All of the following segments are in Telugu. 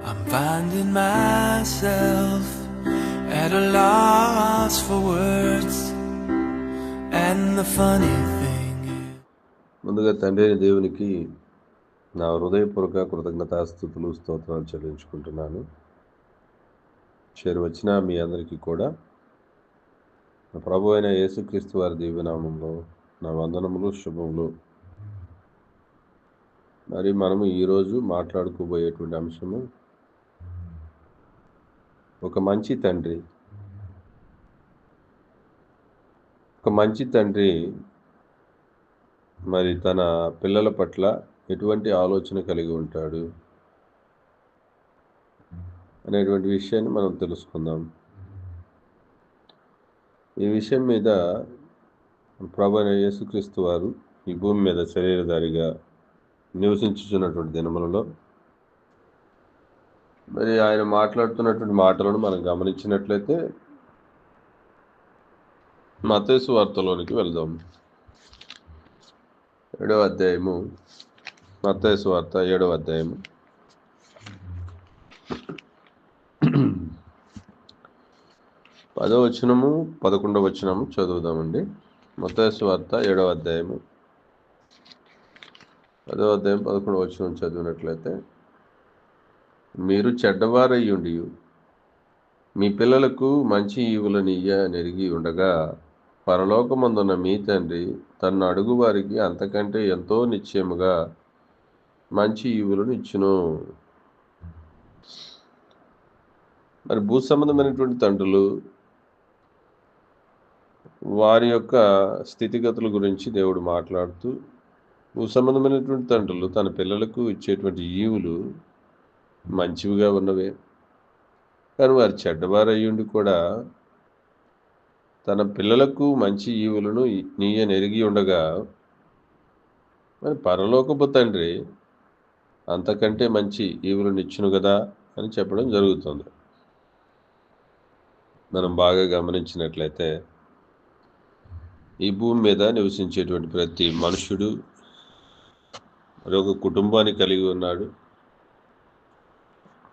I'm finding myself at a loss for words, and the funny thing is. ముందుగా తండ్రి అయిన దేవునికి నా హృదయపూర్వక కృతజ్ఞతాస్తుతులు స్తోత్రాలు చెల్లించుకుంటున్నాను. వచ్చిన మీ అందరికీ కూడా నా ప్రభు అయిన యేసుక్రీస్తు వారి దివ్యనామంలో నా వందనములు, శుభములు. మరి మనము ఈరోజు మాట్లాడుకోబోయేటువంటి అంశము ఒక మంచి తండ్రి. ఒక మంచి తండ్రి మరి తన పిల్లల పట్ల ఎటువంటి ఆలోచన కలిగి ఉంటాడు అనేటువంటి విషయాన్ని మనం తెలుసుకుందాం. ఈ విషయం మీద ప్రభు అయిన యేసుక్రీస్తు వారు ఈ భూమి మీద శరీరధారిగా నివసించుచున్నటువంటి దినములలో మరి ఆయన మాట్లాడుతున్నటువంటి మాటలను మనం గమనించినట్లయితే మత్తయి సువార్తలోనికి వెళ్దాం. 7వ అధ్యాయము, మత్తయి సువార్త 7వ అధ్యాయము 10వ వచనము 11వ వచనము చదువుదామండి. మత్తయి సువార్త 7వ అధ్యాయము 10వ అధ్యాయం 11వ వచనం చదివినట్లయితే, మీరు చెడ్డవారయ్యుండి మీ పిల్లలకు మంచి ఈవులనియ్య నెరిగి ఉండగా పరలోకమందున్న మీ తండ్రి తన్ను అడుగు వారికి అంతకంటే ఎంతో నిశ్చయముగా మంచి ఈవులను ఇచ్చును. మరి భూ సంబంధమైనటువంటి తండ్రులు వారి యొక్క స్థితిగతుల గురించి దేవుడు మాట్లాడుతూ, భూ సంబంధమైనటువంటి తండ్రులు తన పిల్లలకు ఇచ్చేటువంటి ఈవులు మంచివిగా ఉన్నవే, కానీ వారు చెడ్డవారయ్యుండి కూడా తన పిల్లలకు మంచి ఈవులను నీయ నెరిగి ఉండగా మరి పరలోకపు తండ్రి అంతకంటే మంచి ఈవులను ఇచ్చును కదా అని చెప్పడం జరుగుతుంది. మనం బాగా గమనించినట్లయితే ఈ భూమి మీద నివసించేటువంటి ప్రతి మనుషుడు మరి ఒక కుటుంబాన్ని కలిగి ఉన్నాడు.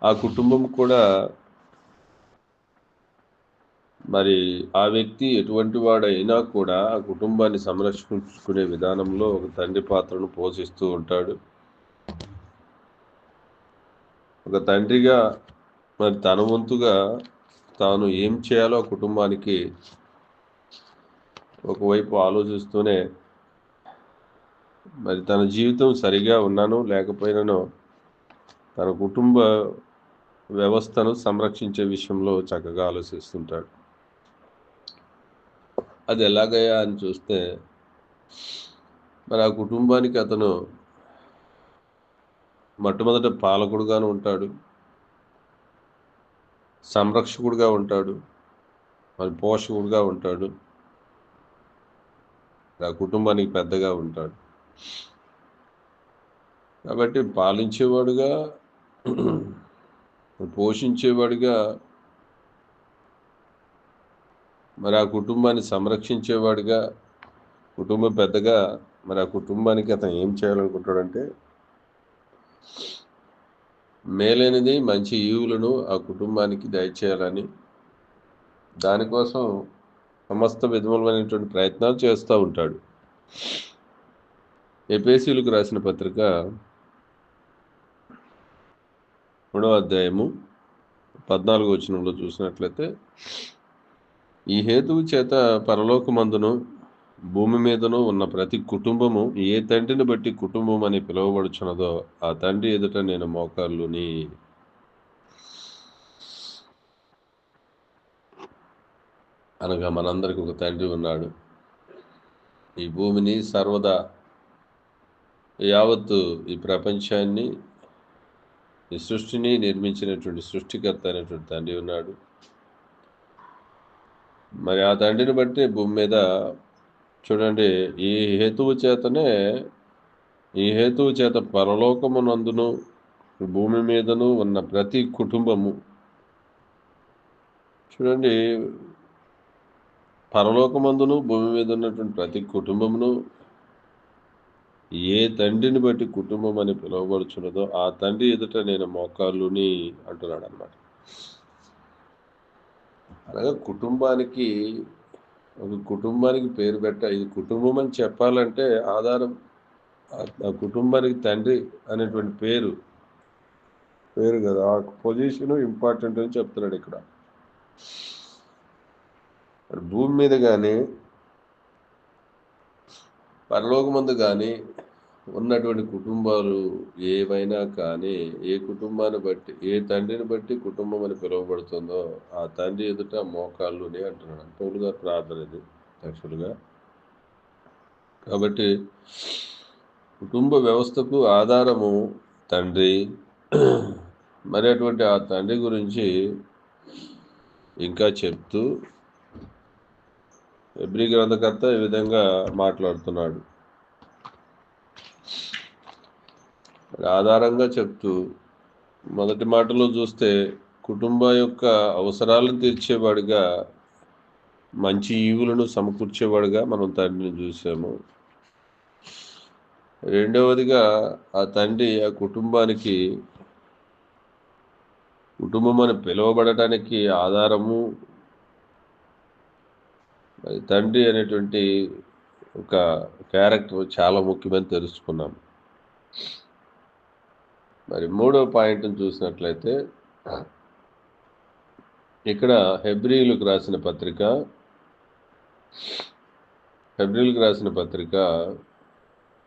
ఆ కుటుంబం కూడా మరి ఆ వ్యక్తి ఎటువంటి వాడైనా కూడా ఆ కుటుంబాన్ని సంరక్షించుకునే విధానంలో ఒక తండ్రి పాత్రను పోషిస్తూ ఉంటాడు. ఒక తండ్రిగా మరి తన వంతుగా తాను ఏం చేయాలో ఆ కుటుంబానికి ఒకవైపు ఆలోచిస్తూనే మరి తన జీవితం సరిగా ఉన్నానో లేకపోయినానో తన కుటుంబ వ్యవస్థను సంరక్షించే విషయంలో చక్కగా ఆలోచిస్తుంటాడు. అది ఎలాగయ్యా అని చూస్తే మరి ఆ కుటుంబానికి అతను మొట్టమొదట పాలకుడుగాను ఉంటాడు, సంరక్షకుడుగా ఉంటాడు, మరి పోషకుడుగా ఉంటాడు, ఆ కుటుంబానికి పెద్దగా ఉంటాడు. కాబట్టి పాలించేవాడుగా, పోషించేవాడిగా, మరి ఆ కుటుంబాన్ని సంరక్షించేవాడిగా, కుటుంబ పెద్దగా మరి ఆ కుటుంబానికి అతను ఏం చేయాలనుకుంటాడంటే మేలైనది మంచి ఈవులను ఆ కుటుంబానికి దయచేయాలని, దానికోసం సమస్త విధములైనటువంటి ప్రయత్నాలు చేస్తూ ఉంటాడు. ఎఫెసీయులకు రాసిన పత్రిక 3వ అధ్యాయము 14వ వచనంలో చూసినట్లయితే, ఈ హేతువు చేత పరలోకమందును భూమి మీదను ఉన్న ప్రతి కుటుంబము ఏ తండ్రిని బట్టి కుటుంబం అని పిలువబడుచున్నదో ఆ తండ్రి ఎదుట నేను మోకాళ్ళుని. అనగా మనందరికి ఒక తండ్రి ఉన్నాడు. ఈ భూమిని సర్వదా యావత్తు ఈ ప్రపంచాన్ని, ఈ సృష్టిని నిర్మించినటువంటి సృష్టికర్త అయినటువంటి తండ్రి ఉన్నాడు. మరి ఆ తండ్రిని బట్టి భూమి మీద చూడండి, ఈ హేతువు చేత పరలోకమునందును భూమి మీదను ఉన్న ప్రతి కుటుంబము, చూడండి, పరలోకమందును భూమి మీద ఉన్నటువంటి ప్రతి కుటుంబమును ఏ తండ్రిని బట్టి కుటుంబం అని పిలువబడుచున్నదో ఆ తండ్రి ఎదుట నేను మోకాళ్ళుని అంటున్నాడు అనమాట. అలాగే ఒక కుటుంబానికి పేరు ఇది కుటుంబం అని చెప్పాలంటే ఆధారం ఆ కుటుంబానికి తండ్రి అనేటువంటి పేరు కదా, ఆ పొజిషన్ ఇంపార్టెంట్ అని చెప్తున్నాడు ఇక్కడ. భూమి మీద కానీ పరలోకమందు కానీ ఉన్నటువంటి కుటుంబాలు ఏవైనా కానీ ఏ కుటుంబాన్ని బట్టి ఏ తండ్రిని బట్టి కుటుంబం అని పిలువబడుతుందో ఆ తండ్రి ఎదుట మోకాళ్ళుని అంటున్నాడు. పౌలు గారు ప్రార్థన ఇది యాక్చువల్గా. కాబట్టి కుటుంబ వ్యవస్థకు ఆధారము తండ్రి. మరి అటువంటి ఆ తండ్రి గురించి ఇంకా చెప్తూ హెబ్రీ గ్రంథకర్త ఈ విధంగా మాట్లాడుతున్నాడు. ఆధారంగా చెప్తూ మొదటి మాటలో చూస్తే కుటుంబం యొక్క అవసరాలను తీర్చేవాడిగా, మంచి ఈవులను సమకూర్చేవాడిగా మనం తండ్రిని చూసాము. రెండవదిగా ఆ తండ్రి ఆ కుటుంబానికి కుటుంబం అని పిలువబడటానికి ఆధారము తండ్రి అనేటువంటి ఒక క్యారెక్టర్ చాలా ముఖ్యమని తెలుసుకున్నాం. మరి మూడవ పాయింట్ని చూసినట్లయితే ఇక్కడ హెబ్రీలకు రాసిన పత్రిక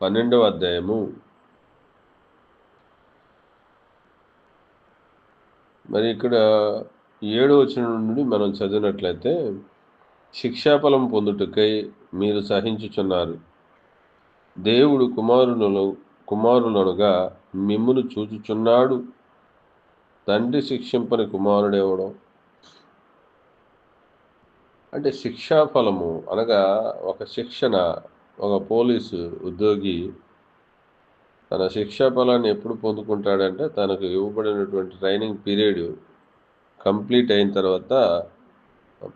12వ అధ్యాయము మరి ఇక్కడ 7వ వచనం నుండి మనం చదివినట్లయితే, శిక్షాఫలం పొందుటకై మీరు సహించుచున్నారు, దేవుడు కుమారులనుగా మిమ్మును చూచుచున్నాడు, తండ్రి శిక్షింపని కుమారుడెవడం. అంటే శిక్షాఫలము అనగా ఒక పోలీసు ఉద్యోగి తన శిక్షా ఫలాన్ని ఎప్పుడు పొందుకుంటాడంటే తనకు ఇవ్వబడినటువంటి ట్రైనింగ్ పీరియడ్ కంప్లీట్ అయిన తర్వాత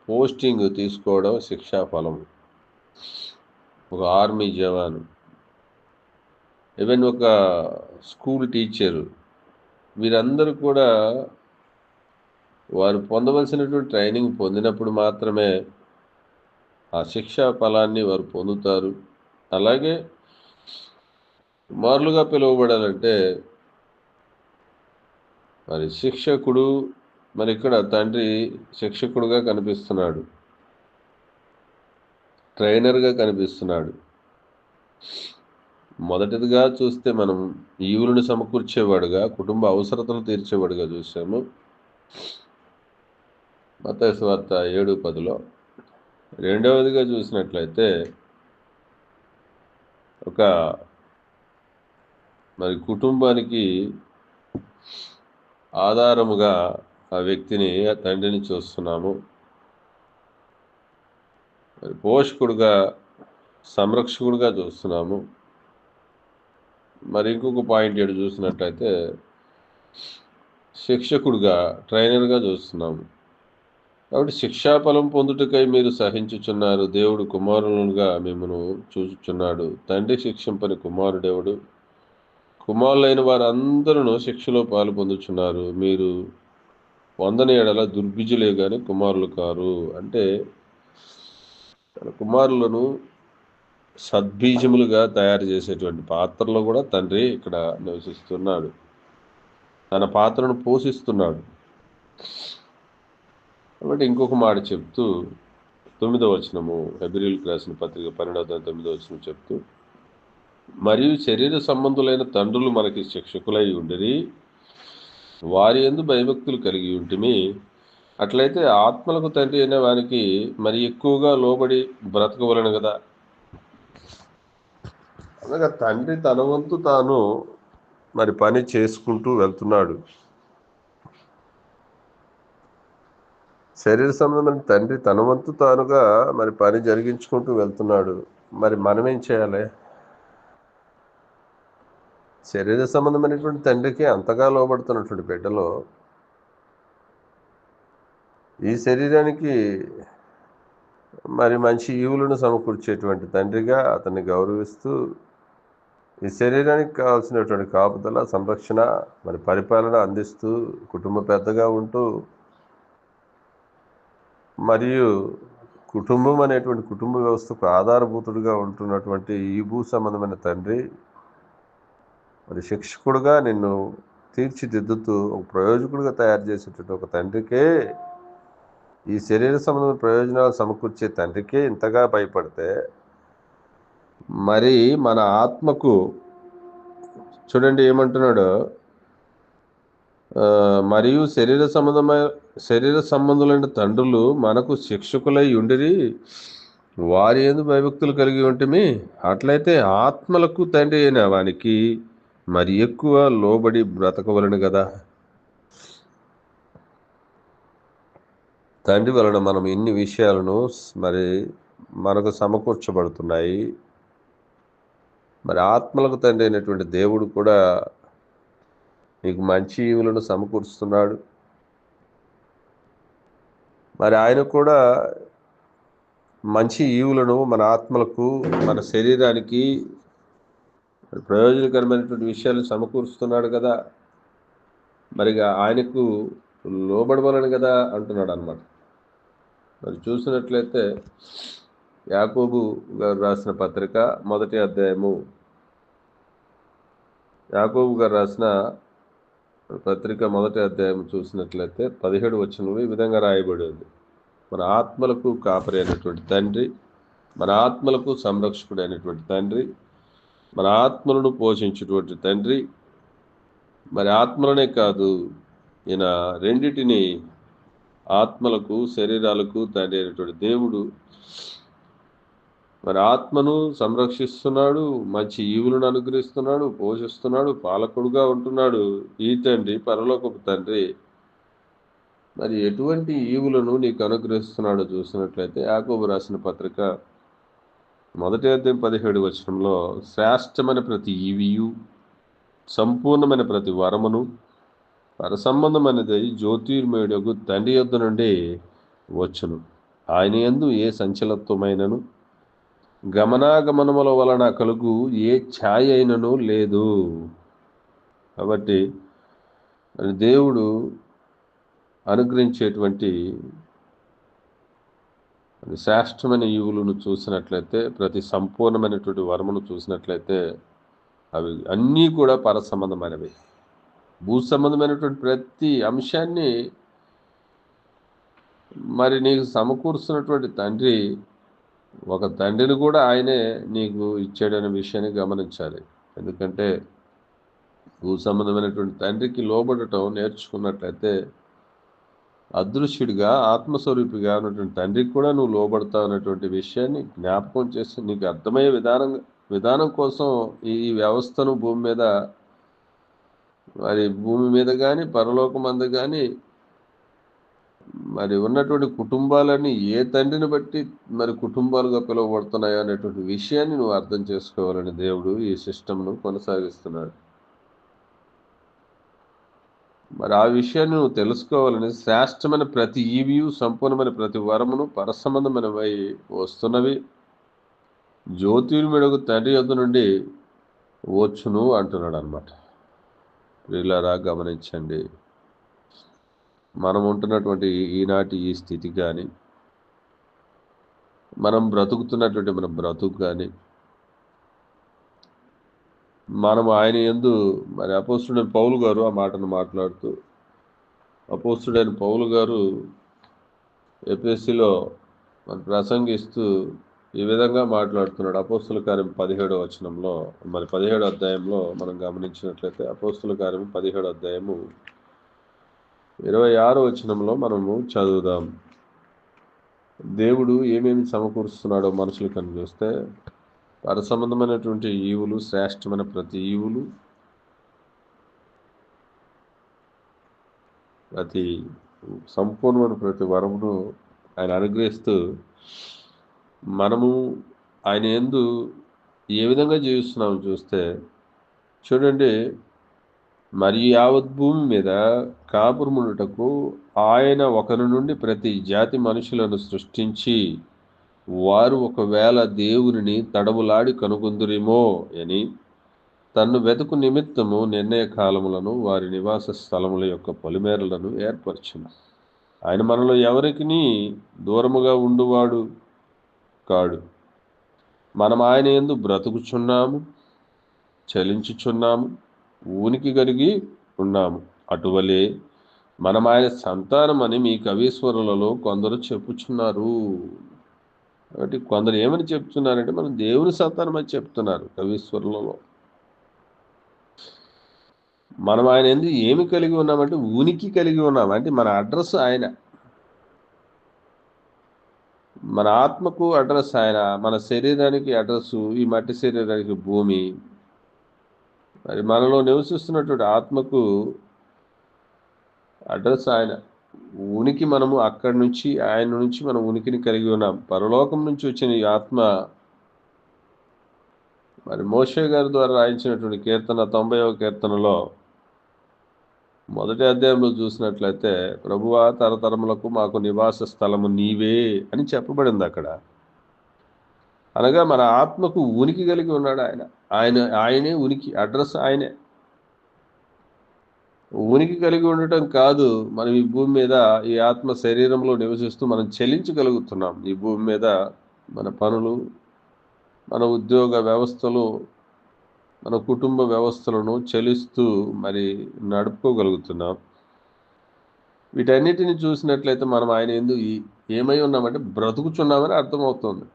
పోస్టింగ్ తీసుకోవడం శిక్షాఫలం. ఒక ఆర్మీ జవాను, ఈవెన్ ఒక స్కూల్ టీచరు, వీరందరూ కూడా వారు పొందవలసినటువంటి ట్రైనింగ్ పొందినప్పుడు మాత్రమే ఆ శిక్షా ఫలాన్ని వారు పొందుతారు. అలాగే కుమారులుగా పిలువబడాలంటే మరి శిక్షకుడు, మరి ఇక్కడ తండ్రి శిక్షకుడుగా కనిపిస్తున్నాడు, ట్రైనర్గా కనిపిస్తున్నాడు. మొదటిదిగా చూస్తే మనం ఈవులను సమకూర్చేవాడుగా, కుటుంబ అవసరతలు తీర్చేవాడుగా చూసాము మత్తయి సువార్త 7:10లో. రెండవదిగా చూసినట్లయితే మరి కుటుంబానికి ఆధారముగా ఆ వ్యక్తిని, ఆ తండ్రిని చూస్తున్నాము. మరి పోషకుడుగా, సంరక్షకుడుగా చూస్తున్నాము. మరి ఇంకొక పాయింట్ చూసినట్లయితే శిక్షకుడుగా, ట్రైనర్గా చూస్తున్నాము. కాబట్టి శిక్షాఫలం పొందుటకై మీరు సహించుచున్నారు, దేవుడు కుమారులుగా మిమ్మల్ని చూచుచున్నాడు, తండ్రి శిక్షింపని కుమారుడెవడు. కుమారులైన వారందరూ శిక్షలో పాలు పొందుచున్నారు, మీరు పొందని ఎడల దుర్బీజులే కానీ కుమారులు కారు. అంటే తన కుమారులను సద్బీజములుగా తయారు చేసేటువంటి పాత్రలో కూడా తండ్రి ఇక్కడ నివసిస్తున్నాడు, తన పాత్రను పోషిస్తున్నాడు. కాబట్టి ఇంకొక మాట చెప్తూ 9వ వచనము, హెబ్రీయులకు రాసిన పత్రిక 12వ వచనం చెప్తూ, మరియు శరీర సంబంధులైన తండ్రులు మనకి శిక్షకులై ఉండిరి, వారి యందు భయభక్తులు కలిగి ఉంటిమి, అట్లయితే ఆత్మలకు తండ్రి అయిన వారికి మరి ఎక్కువగా లోబడి బ్రతకవలను కదా. అనగా తండ్రి తన వంతు తాను మరి పని చేసుకుంటూ వెళ్తున్నాడు. శరీర సంబంధమైన తండ్రి తన వంతు తానుగా మరి పని జరిగించుకుంటూ వెళ్తున్నాడు. మరి మనమేం చేయాలి? శరీర సంబంధమైనటువంటి తండ్రికి అంతగా లోబడుతున్నటువంటి బిడ్డలో ఈ శరీరానికి మరి మంచి ఈవులను సమకూర్చేటువంటి తండ్రిగా అతన్ని గౌరవిస్తూ ఈ శరీరానికి కావాల్సినటువంటి కాపుదల, సంరక్షణ, మరి పరిపాలన అందిస్తూ కుటుంబ పెద్దగా ఉంటూ, మరియు కుటుంబం అనేటువంటి కుటుంబ వ్యవస్థకు ఆధారభూతుడిగా ఉంటున్నటువంటి ఈ భూ సంబంధమైన తండ్రి, మరి శిక్షకుడుగా నిన్ను తీర్చిదిద్దుతూ ఒక ప్రయోజకుడిగా తయారు చేసేటువంటి ఒక తండ్రికే, ఈ శరీర సంబంధమైన ప్రయోజనాలు సమకూర్చే తండ్రికే ఇంతగా భయపడితే, మరి మన ఆత్మకు చూడండి ఏమంటున్నాడు, మరియు శరీర సంబంధులైన తండ్రులు మనకు శిక్షకులై ఉండిరి, వారి యందు భయభక్తులు కలిగి ఉంటిమి. అట్లయితే ఆత్మలకు తండ్రి అయిన వానికి మరి ఎక్కువ లోబడి బ్రతకవలను కదా. తండ్రి వలన మనం ఇన్ని విషయాలను మరి మనకు సమకూర్చబడుతున్నాయి. మరి ఆత్మలకు తండ్రి అయినటువంటి దేవుడు కూడా నీకు మంచి ఈవులను సమకూరుస్తున్నాడు. మరి ఆయన కూడా మంచి ఈవులను మన ఆత్మలకు, మన శరీరానికి ప్రయోజనకరమైనటువంటి విషయాలు సమకూరుస్తున్నాడు కదా. మరి ఆయనకు లోబడవలను కదా అంటున్నాడు అన్నమాట. మరి చూసినట్లయితే యాకోబు గారు రాసిన పత్రిక 1వ అధ్యాయము, యాకోబు గారు రాసిన పత్రిక 1వ అధ్యాయం చూసినట్లయితే 17వ వచనంలో ఈ విధంగా రాయబడి ఉంది. మన ఆత్మలకు కాపరి అయినటువంటి తండ్రి, మన ఆత్మలకు సంరక్షకుడు అయినటువంటి తండ్రి, మన ఆత్మలను పోషించేటువంటి తండ్రి, మరి ఆత్మలనే కాదు, ఈయన రెండిటిని, ఆత్మలకు శరీరాలకు తండ్రి అయినటువంటి దేవుడు మరి ఆత్మను సంరక్షిస్తున్నాడు, మంచి ఈవులను అనుగ్రహిస్తున్నాడు, పోషిస్తున్నాడు, పాలకుడుగా ఉంటున్నాడు. ఈ తండ్రి, పరలోకపు తండ్రి మరి ఎటువంటి ఈవులను నీకు అనుగ్రహిస్తున్నాడో చూసినట్లయితే యాకోబు రాసిన పత్రిక 1వ అధ్యాయం 17వ వచనంలో, శ్రేష్టమైన ప్రతి ఈవియు, సంపూర్ణమైన ప్రతి వరమును, పరసంబంధమైనది జ్యోతిర్మయుడగు తండ్రి యొద్ద నుండి వచ్చును. ఆయన యందు ఏ సంచలత్వమైనను గమనాగమనముల వలన కలుగు ఏ ఛాయ అయినను లేదు. కాబట్టి మరి దేవుడు అనుగ్రహించేటువంటి శ్రేష్టమైన ఈవులను చూసినట్లయితే, ప్రతి సంపూర్ణమైనటువంటి వరమును చూసినట్లయితే, అవి అన్నీ కూడా పర సంబంధమైనవి. భూ సంబంధమైనటువంటి ప్రతి అంశాన్ని మరి నీకు సమకూరుస్తున్నటువంటి తండ్రి, ఒక తండ్రిని కూడా ఆయనే నీకు ఇచ్చాడనే విషయాన్ని గమనించాలి. ఎందుకంటే భూ సంబంధమైనటువంటి తండ్రికి లోబడటం నేర్చుకున్నట్లయితే, అదృశ్యుడిగా ఆత్మస్వరూపిగా ఉన్నటువంటి తండ్రికి కూడా నువ్వు లోబడతావు అన్నటువంటి విషయాన్ని జ్ఞాపకం చేసి నీకు అర్థమయ్యే విధానం కోసం ఈ వ్యవస్థను భూమి మీద కానీ పరలోకమందు కానీ మరి ఉన్నటువంటి కుటుంబాలని ఏ తండ్రిని బట్టి మరి కుటుంబాలుగా పిలువబడుతున్నాయో అనేటువంటి విషయాన్ని నువ్వు అర్థం చేసుకోవాలని దేవుడు ఈ సిస్టమ్ను కొనసాగిస్తున్నాడు. మరి ఆ విషయాన్ని నువ్వు తెలుసుకోవాలని శ్రేష్టమైన ప్రతి ఈవియు, సంపూర్ణమైన ప్రతి వరమును, పరసంబంధమైనవై వస్తున్నవి జ్యోతిర్మయుడగు తండ్రి యొద్ద నుండి వచ్చును అంటున్నాడు అన్నమాట. ప్రియులారా గమనించండి, మనం ఉంటున్నటువంటి ఈనాటి ఈ స్థితి కానీ, మనం బ్రతుకుతున్నటువంటి మన బ్రతుకు కానీ, మనం ఆయన యందు మరి అపోస్తుడైన పౌలు గారు ఆ మాటను మాట్లాడుతూ, అపోస్తుడైన పౌలు గారు ఎఫెసీలో మరి ప్రసంగిస్తూ ఈ విధంగా మాట్లాడుతున్నాడు. అపోస్తుల కార్యం 17వ వచనంలో, మరి 17వ అధ్యాయంలో మనం గమనించినట్లయితే, అపోస్తుల కార్యం 17వ అధ్యాయము 26వ వచనంలో మనము చదువుదాం. దేవుడు ఏమేమి సమకూరుస్తున్నాడో మనుషులు కను చూస్తే, పరసంబంధమైనటువంటి ఈవులు, శ్రేష్టమైన ప్రతి ఈవులు, ప్రతి సంపూర్ణమైన ప్రతి వరమును ఆయన అనుగ్రహిస్తూ, మనము ఆయన యందు ఏ విధంగా జీవిస్తున్నామో చూస్తే చూడండి, మరి యావత్ భూమి మీద కాపురముండుటకు ఆయన ఒకరి నుండి ప్రతి జాతి మనుషులను సృష్టించి, వారు ఒకవేళ దేవునిని తడవులాడి కనుగొందురేమో అని తన్ను వెతుకు నిమిత్తము నిర్ణయ కాలములను వారి నివాస స్థలముల యొక్క పొలిమేరలను ఏర్పరచును. ఆయన మనలో ఎవరికి దూరముగా ఉండువాడు కాడు. మనం ఆయన యందు బ్రతుకుచున్నాము, చలించుచున్నాము, ఉనికి కలిగి ఉన్నాము. అటువలే మనం ఆయన సంతానమని మీ కవీశ్వరులలో కొందరు చెప్పుచున్నారు. కాబట్టి కొందరు ఏమని చెప్తున్నారంటే మనం దేవుని సంతానం అని చెప్తున్నారు కవీశ్వరులలో. మనం ఆయన ఎందుకు ఏమి కలిగి ఉన్నామంటే ఉనికి కలిగి ఉన్నాం. అంటే మన అడ్రస్ ఆయన, మన ఆత్మకు అడ్రస్ ఆయన, మన శరీరానికి అడ్రస్ ఈ మట్టి శరీరానికి భూమి. మరి మనలో నివసిస్తున్నటువంటి ఆత్మకు అడ్రస్ ఆయన. ఉనికి మనము అక్కడి నుంచి, ఆయన నుంచి మనం ఉనికిని కలిగి ఉన్నాం. పరలోకం నుంచి వచ్చిన ఈ ఆత్మ మరి మోషే గారి ద్వారా రాయించినటువంటి కీర్తన 90వ కీర్తనలో మొదటి అధ్యాయంలో చూసినట్లయితే ప్రభువా తరతరములకు మాకు నివాస స్థలము నీవే అని చెప్పబడింది అక్కడ. అనగా మన ఆత్మకు ఉనికి కలిగి ఉన్నాడు ఆయనే ఉనికి, అడ్రస్ ఆయనే. ఉనికి కలిగి ఉండటం కాదు, మనం ఈ భూమి మీద ఈ ఆత్మ శరీరంలో నివసిస్తూ మనం చెల్లించగలుగుతున్నాం. ఈ భూమి మీద మన పనులు, మన ఉద్యోగ వ్యవస్థలు, మన కుటుంబ వ్యవస్థలను చెల్లిస్తూ మరి నడుపుకోగలుగుతున్నాం. వీటన్నిటిని చూసినట్లయితే మనం ఆయన ఎందుకు ఏమై ఉన్నామంటే బ్రతుకుచున్నామని అర్థమవుతుంది.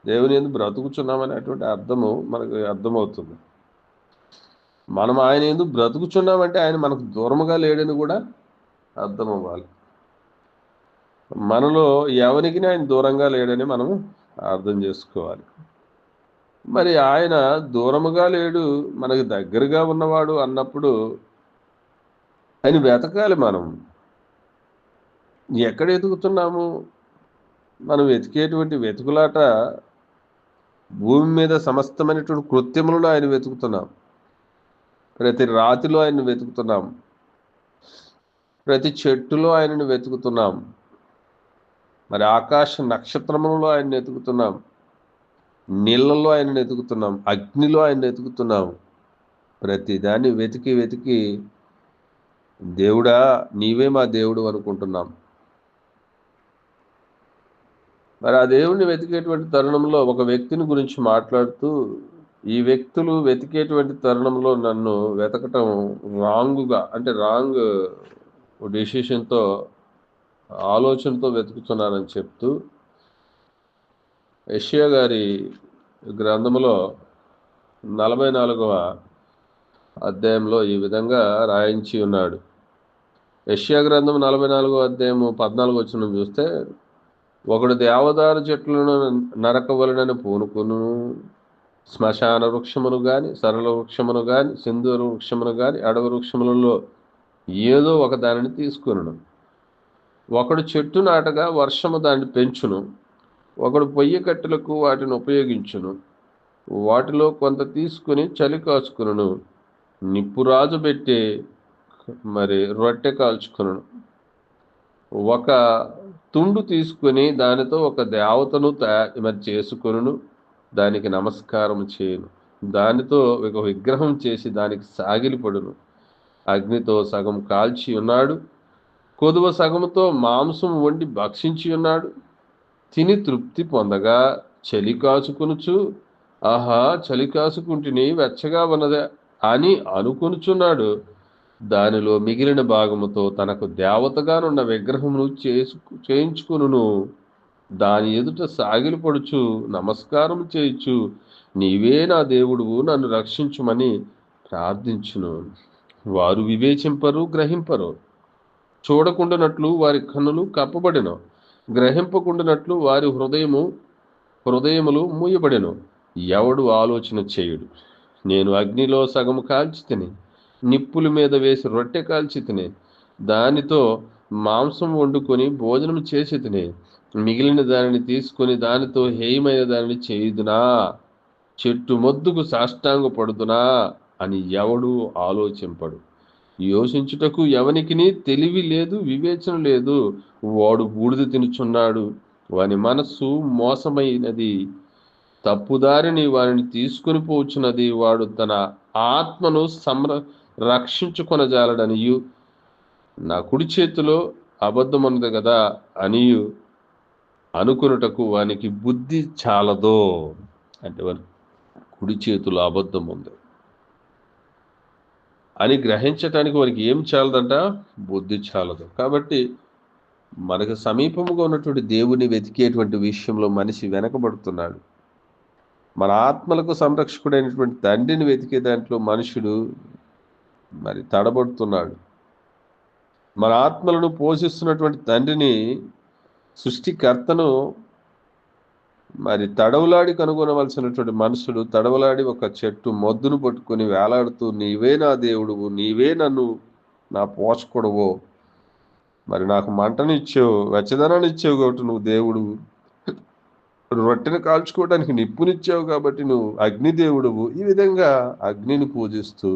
దేవుని ఎందుకు బ్రతుకుచున్నామని అటువంటి అర్థము మనకు అర్థమవుతుంది. మనం ఆయన ఎందుకు బ్రతుకుచున్నామంటే ఆయన మనకు దూరముగా లేడని కూడా అర్థం అవ్వాలి. మనలో ఎవరికి ఆయన దూరంగా లేడని మనం అర్థం చేసుకోవాలి. మరి ఆయన దూరముగా లేడు, మనకు దగ్గరగా ఉన్నవాడు అన్నప్పుడు ఆయన వెతకాలి. మనం ఎక్కడ వెతుకుతున్నాము? మనం వెతికేటువంటి వెతుకులాట భూమి మీద సమస్తమైనటువంటి కృత్యములను ఆయన వెతుకుతున్నాం. ప్రతి రాతిలో ఆయన్ని వెతుకుతున్నాం, ప్రతి చెట్టులో ఆయనను వెతుకుతున్నాం, మరి ఆకాశ నక్షత్రములలో ఆయన్ని వెతుకుతున్నాం, నీళ్ళల్లో ఆయనను వెతుకుతున్నాం, అగ్నిలో ఆయన్ని వెతుకుతున్నాం. ప్రతి దాన్ని వెతికి వెతికి దేవుడా నీవే మా దేవుడు అనుకుంటున్నాం. మరి ఆ దేవుణ్ణి వెతికేటువంటి తరుణంలో ఒక వ్యక్తిని గురించి మాట్లాడుతూ, ఈ వ్యక్తులు వెతికేటువంటి తరుణంలో నన్ను వెతకటం రాంగుగా, అంటే రాంగ్ డెసిషన్తో, ఆలోచనతో వెతుకుతున్నానని చెప్తూ యెషయా గారి గ్రంథములో 44వ అధ్యాయంలో ఈ విధంగా రాయించి ఉన్నాడు. యెషయా గ్రంథం 44వ అధ్యాయము 14వ వచనం చూస్తే, ఒకడు దేవదారు చెట్లను నరకవలనని పూనుకును, శ్మశాన వృక్షమును గాని, సరళ వృక్షమును గాని, సింధూర వృక్షమును గాని, అడవి వృక్షములలో ఏదో ఒక దానిని తీసుకును. ఒకడు చెట్టు నాటగా వర్షము దాన్ని పెంచును, ఒకడు పొయ్యి కట్టెలకు వాటిని ఉపయోగించును, వాటిలో కొంత తీసుకుని చలి కాచుకును, నిప్పురాజు పెట్టి మరి రొట్టె కాల్చుకును. ఒక తుండు తీసుకుని దానితో ఒక దేవతను మరి చేసుకును, దానికి నమస్కారం చేయను, దానితో ఒక విగ్రహం చేసి దానికి సాగిలిపడును. అగ్నితో సగం కాల్చి ఉన్నాడు, కొదువ సగముతో మాంసం వండి భక్షించి ఉన్నాడు. తిని తృప్తి పొందగా చలి కాచుకొనుచు, ఆహా చలి కాచుకుంటుని వెచ్చగా ఉన్నదే అని అనుకొనుచున్నాడు. దానిలో మిగిలిన భాగముతో తనకు దేవతగానున్న విగ్రహమును చేయించుకును, దాని ఎదుట సాగిలిపడుచు నమస్కారం చేయించు, నీవే నా దేవుడువు, నన్ను రక్షించుమని ప్రార్థించును. వారు వివేచింపరు, గ్రహింపరు. చూడకుండానట్లు వారి కన్నులు కప్పబడిను, గ్రహింపకుండానట్లు వారి హృదయములు మూయబడెను. ఎవడు ఆలోచన చేయుడు? నేను అగ్నిలో సగము కాల్చి తిని, నిప్పుల మీద వేసి రొట్టె కాల్చి తిని, దానితో మాంసం వండుకొని భోజనం చేసి తిని, మిగిలిన దానిని తీసుకొని దానితో హేయమైన దానిని చేయుదునా? చెట్టు మొద్దుకు సాష్టాంగ పడుదునా అని ఎవడు ఆలోచింపడు. యోచించుటకు ఎవనికిని తెలివి లేదు, వివేచన లేదు. వాడు బూడిద తినుచున్నాడు, వాని మనస్సు మోసమైనది, తప్పుదారిని వారిని తీసుకొని పోచున్నది. వాడు తన ఆత్మను రక్షించుకొనజాలడనియు, నా కుడి చేతిలో అబద్ధం ఉన్నది కదా అనియు అనుకున్నటకు వానికి బుద్ధి చాలదో. అంటే వాని కుడి చేతిలో అబద్ధం ఉంది అని గ్రహించటానికి వానికి ఏం చాలదంట? బుద్ధి చాలదు. కాబట్టి మనకు సమీపముగా ఉన్నటువంటి దేవుని వెతికేటువంటి విషయంలో మనిషి వెనకబడుతున్నాడు. మన ఆత్మలకు సంరక్షకుడైనటువంటి తండ్రిని వెతికే దాంట్లో మనుషుడు మరి తడబడుతున్నాడు. మన ఆత్మలను పోషిస్తున్నటువంటి తండ్రిని, సృష్టికర్తను మరి తడవులాడి కనుగొనవలసినటువంటి మనుషుడు తడవలాడి ఒక చెట్టు మొద్దును పట్టుకొని వేలాడుతూ, నీవే నా దేవుడువు, నీవే నన్ను నా పోషకుడువో, మరి నాకు మంటనిచ్చావు, వెచ్చదనాన్ని ఇచ్చావు కాబట్టి నువ్వు దేవుడు, రొట్టెను కాల్చుకోవడానికి నిప్పునిచ్చావు కాబట్టి నువ్వు అగ్నిదేవుడువు. ఈ విధంగా అగ్నిని పూజిస్తూ,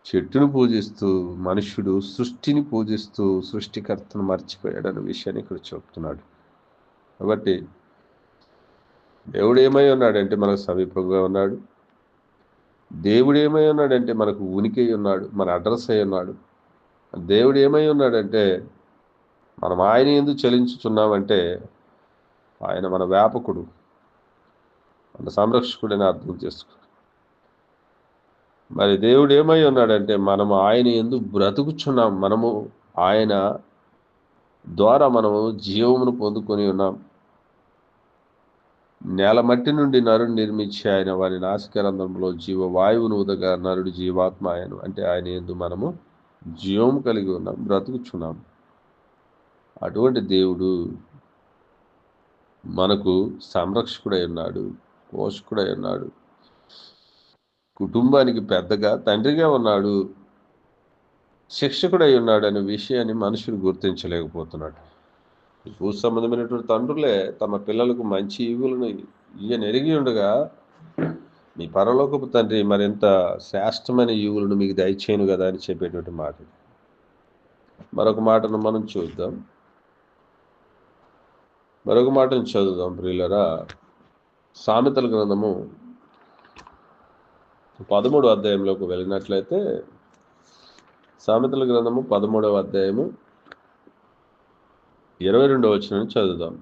చెట్టును పూజిస్తూ, మనుష్యుడు సృష్టిని పూజిస్తూ సృష్టికర్తను మర్చిపోయాడన్న విషయాన్ని ఇక్కడ చెప్తున్నాడు. కాబట్టి దేవుడు ఏమై ఉన్నాడంటే మనకు సమీపంగా ఉన్నాడు. దేవుడు ఏమై ఉన్నాడంటే మనకు ఉనికి ఉన్నాడు, మన అడ్రస్ అయి ఉన్నాడు. దేవుడు ఏమై ఉన్నాడంటే మనం ఆయన యందు చలించుచున్నామంటే ఆయన మన వ్యాపకుడు, మన సంరక్షకుడని అర్థం చేసుకో. మరి దేవుడు ఏమై ఉన్నాడంటే మనము ఆయన యందు బ్రతుకుచున్నాం. మనము ఆయన ద్వారా మనము జీవమును పొందుకొని ఉన్నాం. నేల మట్టి నుండి నరుడు నిర్మించి ఆయన వారి నాసికారంధ్రంలో జీవవాయువును ఉదగా నరుడు జీవాత్మ ఆయను. అంటే ఆయన యందు మనము జీవం కలిగి ఉన్నాం, బ్రతుకుచున్నాం. అటువంటి దేవుడు మనకు సంరక్షకుడై ఉన్నాడు, పోషకుడై ఉన్నాడు, కుటుంబానికి పెద్దగా తండ్రిగా ఉన్నాడు, శిక్షకుడై ఉన్నాడు అనే విషయాన్ని మనుషుడు గుర్తించలేకపోతున్నాడు. భూ సంబంధమైనటువంటి తండ్రులే తమ పిల్లలకు మంచి ఈవులను ఈయన ఎరిగి ఉండగా మీ పరలోకపు తండ్రి మరింత శ్రేష్టమైన ఈవులను మీకు దయచేయను కదా అని చెప్పేటువంటి మాట. మరొక మాటను మనం చూద్దాం, మరొక మాటను చదువుదాం ప్రియులరా. సామెతల గ్రంథము 13వ అధ్యాయంలోకి వెళ్ళినట్లయితే, సామెతల గ్రంథము 13వ అధ్యాయము 22వ వచనం చదువుదాం.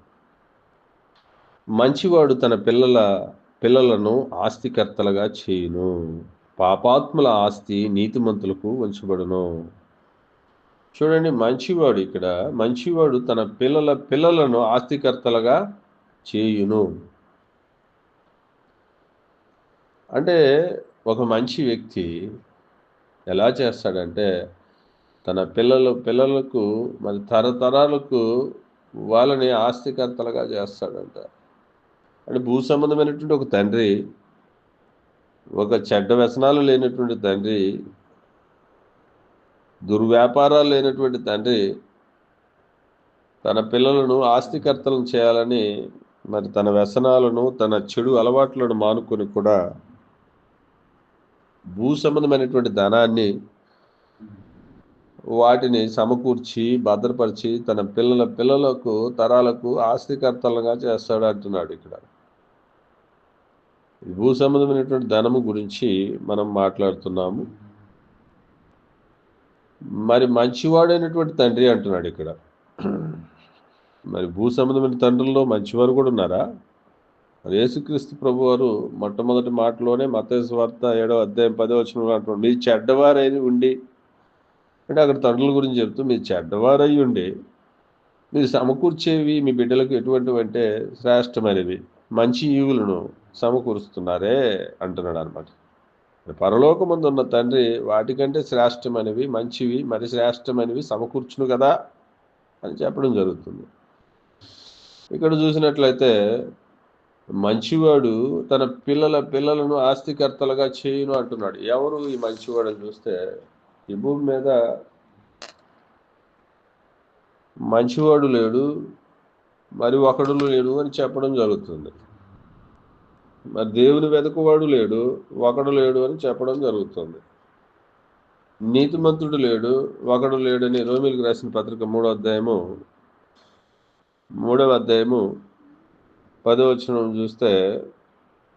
మంచివాడు తన పిల్లలను ఆస్తికర్తలుగా చేయును, పాపాత్ముల ఆస్తి నీతిమంతులకు ఉంచబడును. చూడండి, మంచివాడు ఇక్కడ, మంచివాడు తన పిల్లలను ఆస్తికర్తలుగా చేయును. అంటే ఒక మంచి వ్యక్తి ఎలా చేస్తాడంటే తన పిల్లలకు మరి తరతరాలకు వాళ్ళని ఆస్తికర్తలుగా చేస్తాడంట. అంటే భూ సంబంధమైనటువంటి ఒక తండ్రి, ఒక చెడ్డ వ్యసనాలు లేనటువంటి తండ్రి, దుర్వ్యాపారాలు లేనటువంటి తండ్రి తన పిల్లలను ఆస్తికర్తలను చేయాలని మరి తన వ్యసనాలను, తన చెడు అలవాట్లను మానుకొని కూడా భూ సంబంధమైనటువంటి ధనాన్ని, వాటిని సమకూర్చి భద్రపరిచి తన పిల్లలకు తరాలకు ఆస్తికర్తలుగా చేస్తాడు అంటున్నాడు. ఇక్కడ భూ సంబంధమైనటువంటి ధనము గురించి మనం మాట్లాడుతున్నాము. మరి మంచివాడైనటువంటి తండ్రి అంటున్నాడు ఇక్కడ. మరి భూ సంబంధమైన తండ్రుల్లో మంచివారు కూడా ఉన్నారా? మరి యేసుక్రీస్తు ప్రభు వారు మొట్టమొదటి మాటలోనే మత్తయి సువార్త 7వ అధ్యాయం 10వ వచనంలో అంటున్నాడు, మీరు చెడ్డవారై ఉండి, అంటే అక్కడ తండ్రుల గురించి చెప్తూ, మీరు చెడ్డవారై ఉండి మీరు సమకూర్చేవి మీ బిడ్డలకు ఎటువంటివి అంటే శ్రేష్టమైనవి, మంచి ఈవులను సమకూరుస్తున్నారే అంటున్నాడు అనమాట. పరలోకమందు ఉన్న తండ్రి వాటికంటే శ్రేష్టమైనవి, మంచివి, మరి శ్రేష్టమైనవి సమకూర్చును కదా అని చెప్పడం జరుగుతుంది. ఇక్కడ చూసినట్లయితే మంచివాడు తన పిల్లలను ఆస్తికర్తలుగా చేయును అంటున్నాడు. ఎవరు ఈ మంచివాడు అని చూస్తే, ఈ భూమి మీద మంచివాడు లేడు, మరి ఒకడు లేడు అని చెప్పడం జరుగుతుంది. మరి దేవుని వెతుకువాడు లేడు, ఒకడు లేడు అని చెప్పడం జరుగుతుంది. నీతిమంతుడు లేడు, ఒకడు లేడని రోమీయులకు రాసిన పత్రిక 3వ అధ్యాయము 10వ వచనం చూస్తే,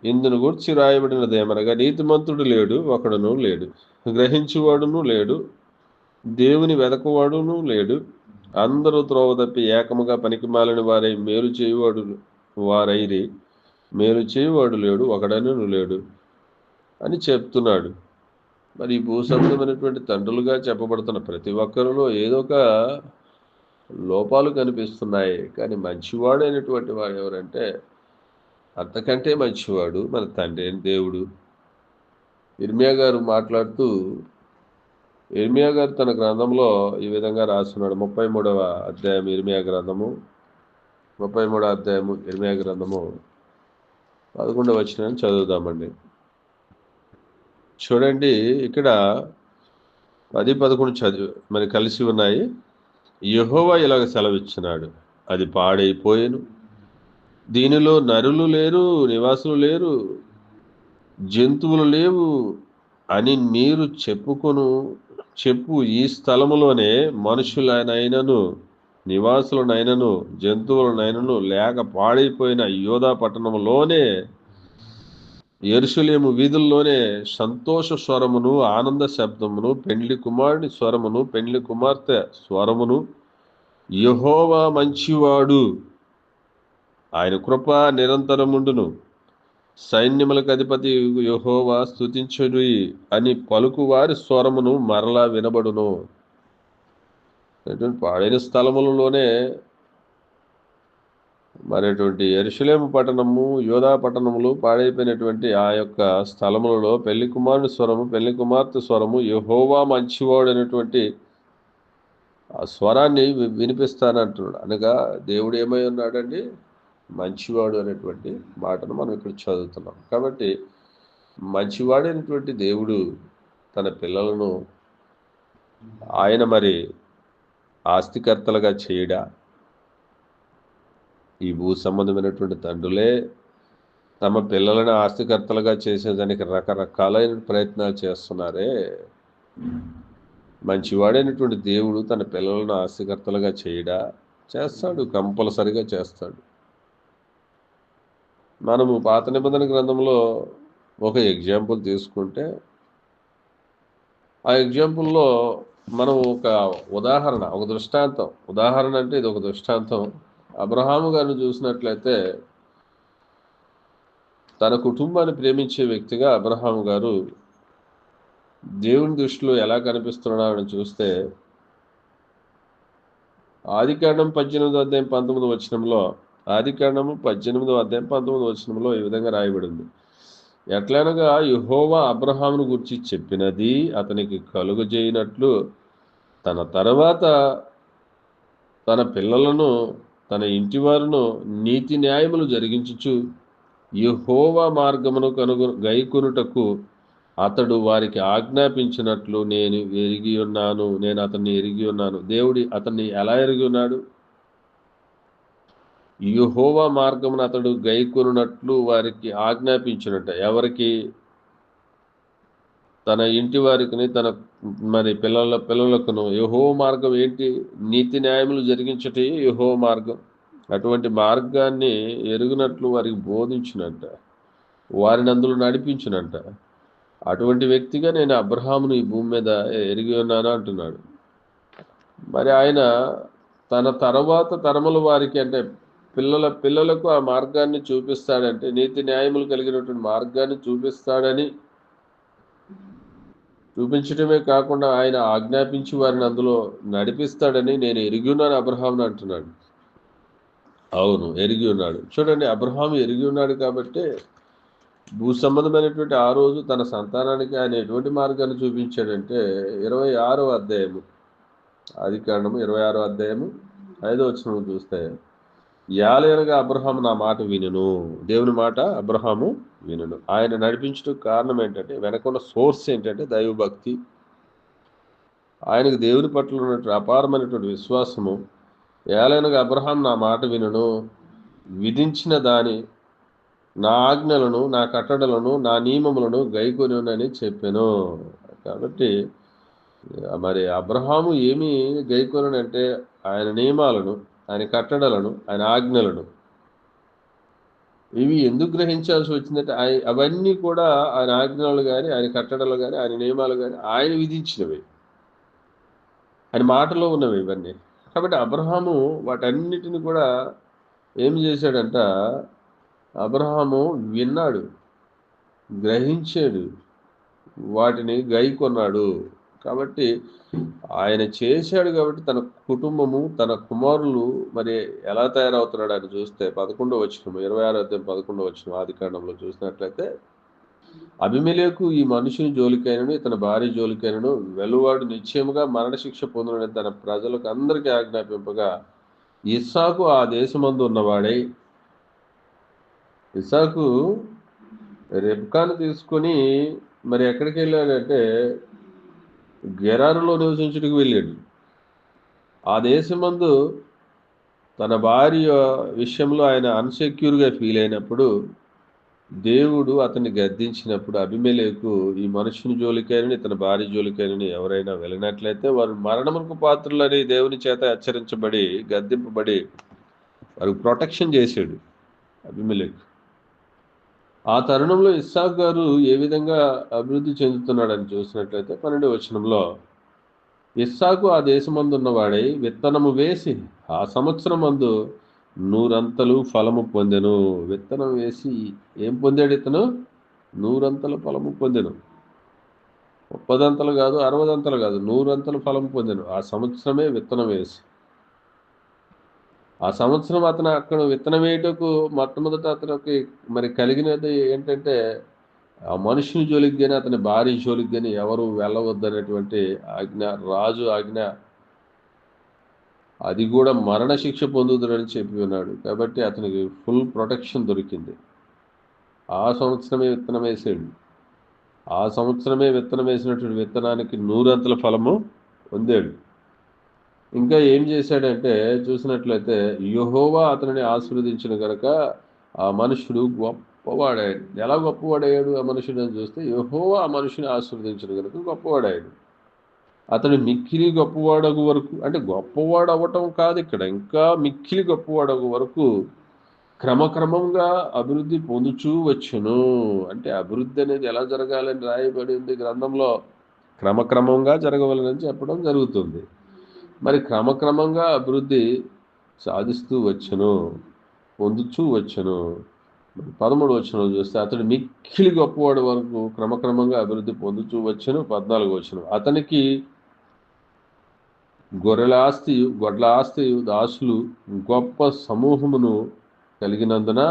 ఇందును గూర్చి రాయబడినదేమనగా, నీతిమంతుడు లేడు, ఒకడును లేడు, గ్రహించువాడును లేడు, దేవుని వెదకువాడును లేడు, అందరూ త్రోవ తప్పి ఏకముగా పనికిమాలిన వారై మేలు చేయువాడు లేడు, ఒకడను లేడు అని చెప్తున్నాడు. మరి ఈ భూసంబంధమైనటువంటి తండ్రులుగా చెప్పబడుతున్న ప్రతి ఒక్కరిలో ఏదో ఒక లోపాలు కనిపిస్తున్నాయి. కానీ మంచివాడైనటువంటి వాడు ఎవరంటే, అంతకంటే మంచివాడు మన తండ్రి అయిన దేవుడు. ఇర్మియా గారు మాట్లాడుతూ, ఇర్మియా గారు తన గ్రంథంలో ఈ విధంగా రాస్తున్నాడు. 33వ అధ్యాయం ఇర్మియా గ్రంథము, 33వ అధ్యాయము ఇర్మియా గ్రంథము 11వ వచనాన్ని చదువుదామండి. చూడండి, ఇక్కడ 10, 11 మరి కలిసి ఉన్నాయి. యెహోవా ఇలాగ సెలవిచ్చినాడు, అది పాడైపోయెను, దీనిలో నరులు లేరు, నివాసులు లేరు, జంతువులు లేవు అని మీరు చెప్పు ఈ స్థలములోనే మనుషులనైనను, నివాసులనైనను, జంతువులనైనను లేక పాడైపోయిన యోధా పట్టణంలోనే, యెరూషలేము వీధుల్లోనే సంతోష స్వరమును, ఆనంద శబ్దమును, పెండ్లి కుమారుని స్వరమును, పెండ్లి కుమార్తె స్వరమును, యెహోవా మంచివాడు, ఆయన కృప నిరంతరముండును, సైన్యములకు అధిపతి యెహోవా స్తుతించుడి అని పలుకువారి స్వరమును మరలా వినబడును. పాడైన స్థలములలోనే మరటువంటి యెరూషలేము పట్టణము, యోధా పట్టణములు పాడైపోయినటువంటి ఆ యొక్క స్థలములలో పెళ్లి కుమారుని స్వరము, పెళ్లి కుమార్తె స్వరము, యెహోవా మంచివాడు అనేటువంటి ఆ స్వరాన్ని వినిపిస్తానంటున్నాడు. అనగా దేవుడు ఏమై ఉన్నాడండి? మంచివాడు అనేటువంటి మాటను మనం ఇక్కడ చదువుతున్నాం. కాబట్టి మంచివాడైనటువంటి దేవుడు తన పిల్లలను ఆయన మరి ఆస్తికర్తలుగా చేయడా? ఈ భూ సంబంధమైనటువంటి తండ్రులే తమ పిల్లలను ఆస్తికర్తలుగా చేసేదానికి రకరకాలైన ప్రయత్నాలు చేస్తున్నారే. మంచివాడైనటువంటి దేవుడు తన పిల్లలను ఆస్తికర్తలుగా చేయడా? చేస్తాడు, కంపల్సరిగా చేస్తాడు. మనము పాత నిబంధన గ్రంథంలో ఒక ఎగ్జాంపుల్ తీసుకుంటే, ఆ ఎగ్జాంపుల్లో మనం ఒక ఉదాహరణ, ఒక దృష్టాంతం, ఉదాహరణ అంటే ఇది ఒక దృష్టాంతం. అబ్రహాము గారిని చూసినట్లయితే, తన కుటుంబాన్ని ప్రేమించే వ్యక్తిగా అబ్రహాము గారు దేవుని దృష్టిలో ఎలా కనిపిస్తున్నాడని చూస్తే, ఆదికాండం 18వ అధ్యాయం 19వ వచనంలో, ఆదికాండము 18వ అధ్యాయం 19వ వచనంలో ఈ విధంగా రాయబడింది. ఎట్లనగా యెహోవా అబ్రహామును గురించి చెప్పినది అతనికి కలుగజేయనట్లు తన తర్వాత తన పిల్లలను, తన ఇంటివారును నీతి న్యాయములు జరిగించుచు యెహోవా మార్గమును గైకొనుటకు అతడు వారికి ఆజ్ఞాపించినట్లు నేను అతన్ని ఎరిగి ఉన్నాను. దేవుడి అతన్ని ఎలా ఎరిగి ఉన్నాడు? యెహోవా మార్గమును అతడు గైకొనున్నట్లు వారికి ఆజ్ఞాపించినట్ట. ఎవరికి? తన ఇంటి వారికి, తన మరి పిల్లలకును. యెహోవా మార్గం ఏంటి? నీతి న్యాయములు జరిగించటే యెహోవా మార్గం. అటువంటి మార్గాన్ని ఎరుగునట్లు వారికి బోధించినట్ట, వారిని అందులో నడిపించినట్ట. అటువంటి వ్యక్తిగా నేను అబ్రహామును ఈ భూమి మీద ఎరిగి ఉన్నాను అంటున్నాడు. మరి ఆయన తన తర్వాత తరముల వారికి, అంటే పిల్లలకు ఆ మార్గాన్ని చూపిస్తాడంటే, నీతి న్యాయములు కలిగినటువంటి మార్గాన్ని చూపించడమే కాకుండా ఆయన ఆజ్ఞాపించి వారిని అందులో నడిపిస్తాడని నేను ఎరిగి ఉన్నాను అబ్రహామును అంటున్నాడు. అవును, ఎరిగి ఉన్నాడు. చూడండి, అబ్రహాము ఎరిగి ఉన్నాడు కాబట్టి భూ సంబంధమైనటువంటి ఆ రోజు తన సంతానానికి ఆయన ఎటువంటి మార్గాన్ని చూపించాడంటే, 26వ అధ్యాయము, ఆదికాండము 26వ అధ్యాయము 5వ వచనం చూస్తే, యాలేనగా అబ్రహాము నా మాట వినును. దేవుని మాట అబ్రహాము వినును. ఆయన నడిపించడం కారణం ఏంటంటే, వెనకున్న సోర్స్ ఏంటంటే దైవభక్తి, ఆయనకు దేవుని పట్ల ఉన్నటువంటి అపారమైనటువంటి విశ్వాసము. యాలేనగా అబ్రహాము నా మాట వినును, విధించిన దాని, నా ఆజ్ఞలను, నా కట్టడలను, నా నియమములను గైకొనునని చెప్పాను. కాబట్టి మరి అబ్రహాము ఏమి గైకొనంటే, ఆయన నియమాలను, ఆయన కట్టడలను, ఆయన ఆజ్ఞలను. ఇవి ఎందుకు గ్రహించాల్సి వచ్చిందంటే అవన్నీ కూడా ఆయన ఆజ్ఞలు కానీ, ఆయన కట్టడలు కానీ, ఆయన నియమాలు కానీ ఆయన విధించినవి, ఆయన మాటలో ఉన్నవి ఇవన్నీ. కాబట్టి అబ్రహాము వాటన్నిటిని కూడా ఏం చేశాడంట, అబ్రహాము విన్నాడు, గ్రహించాడు, వాటిని గైకొన్నాడు. కాబట్టి ఆయన చేశాడు కాబట్టి తన కుటుంబము, తన కుమారులు మరి ఎలా తయారవుతున్నాడు అని చూస్తే 11వ వచనం, 26వ అధ్యాయం 11వ వచనం ఆదికాండంలో చూసినట్లయితే, అబీమెలెకు ఈ మనుషుని జోలికైనను ఇతని భార్య జోలికైనను వెలువాడు నిశ్చయముగా మరణశిక్ష పొందునని తన ప్రజలకు అందరికీ ఆజ్ఞాపింపగా, ఇస్సాకు ఆ దేశమందు ఉన్నవాడై, ఇస్సాకు రెబ్కాను తీసుకొని మరి ఎక్కడికి వెళ్ళాడంటే గెరారులో నివసించుటకు వెళ్ళాడు. ఆ దేశమందు తన భార్య విషయంలో ఆయన అన్సెక్యూర్గా ఫీల్ అయినప్పుడు దేవుడు అతన్ని గద్దించినప్పుడు, అబీమెలెకు ఈ మనుషుని జోలికైనని ఇతని భార్య జోలికైనని ఎవరైనా వెళ్ళినట్లయితే వారు మరణమునకు పాత్రులని దేవుని చేత హెచ్చరించబడి, గద్దింపబడి వారికి ప్రొటెక్షన్ చేశాడు అబీమెలెకు. ఆ తరుణంలో ఇస్సాకు గారు ఏ విధంగా అభివృద్ధి చెందుతున్నాడని చూసినట్లయితే 12వ వచనంలో, ఇస్సాకు ఆ దేశమందు ఉన్నవాడై విత్తనము వేసి ఆ సంవత్సరమందు 100 అంతలు ఫలము పొందెను. విత్తనం వేసి ఏం పొందాడు ఇతను? 100 అంతల ఫలము పొందెను. 30 అంతలు కాదు, 60 అంతలు కాదు, 100 అంతలు ఫలం పొందెను. ఆ సంవత్సరమే విత్తనం వేసి. ఆ సంవత్సరం అతను అక్కడ విత్తనం వేయటకు మొట్టమొదట అతనికి మరి కలిగినది ఏంటంటే, ఆ మనుషుని జోలికి కానీ అతని భార్య జోలికి కానీ ఎవరు వెళ్ళవద్దనేటువంటి ఆజ్ఞ, రాజు ఆజ్ఞ. అది కూడా మరణశిక్ష పొందుదురని చెప్పి ఉన్నాడు. కాబట్టి అతనికి ఫుల్ ప్రొటెక్షన్ దొరికింది. ఆ సంవత్సరమే విత్తనం వేసాడు. ఆ సంవత్సరమే విత్తనం వేసినటువంటి విత్తనానికి 100 అంతల ఫలము పొందాడు. ఇంకా ఏం చేశాడంటే చూసినట్లయితే, యెహోవా అతనిని ఆశీర్వదించిన గనక ఆ మనుషుడు గొప్పవాడాడు. ఎలా గొప్పవాడయ్యాడు ఆ మనుషుడు అని చూస్తే, యెహోవా ఆ మనుషుని ఆశీర్వదించిన గనక గొప్పవాడాడు. అతడు మిక్కిలి గొప్పవాడగు వరకు, అంటే గొప్పవాడు అవ్వటం కాదు ఇక్కడ, ఇంకా మిక్కిలి గొప్పవాడగు వరకు క్రమక్రమంగా అభివృద్ధి పొందుచూ వచ్చును. అంటే అభివృద్ధి అనేది ఎలా జరగాలని రాయబడింది గ్రంథంలో, క్రమక్రమంగా జరగవలనని చెప్పడం జరుగుతుంది. మరి క్రమక్రమంగా అభివృద్ధి సాధిస్తూ వచ్చును, పొందుచూ వచ్చును. 13వ వచనం చూస్తే, అతడు మిక్కిలి గొప్పవాడు వరకు క్రమక్రమంగా అభివృద్ధి పొందుతూ వచ్చును. 14వ వచనం, అతనికి గొర్రెల ఆస్తియు గొడ్ల ఆస్తియు దాసులు గొప్ప సమూహమును కలిగినందున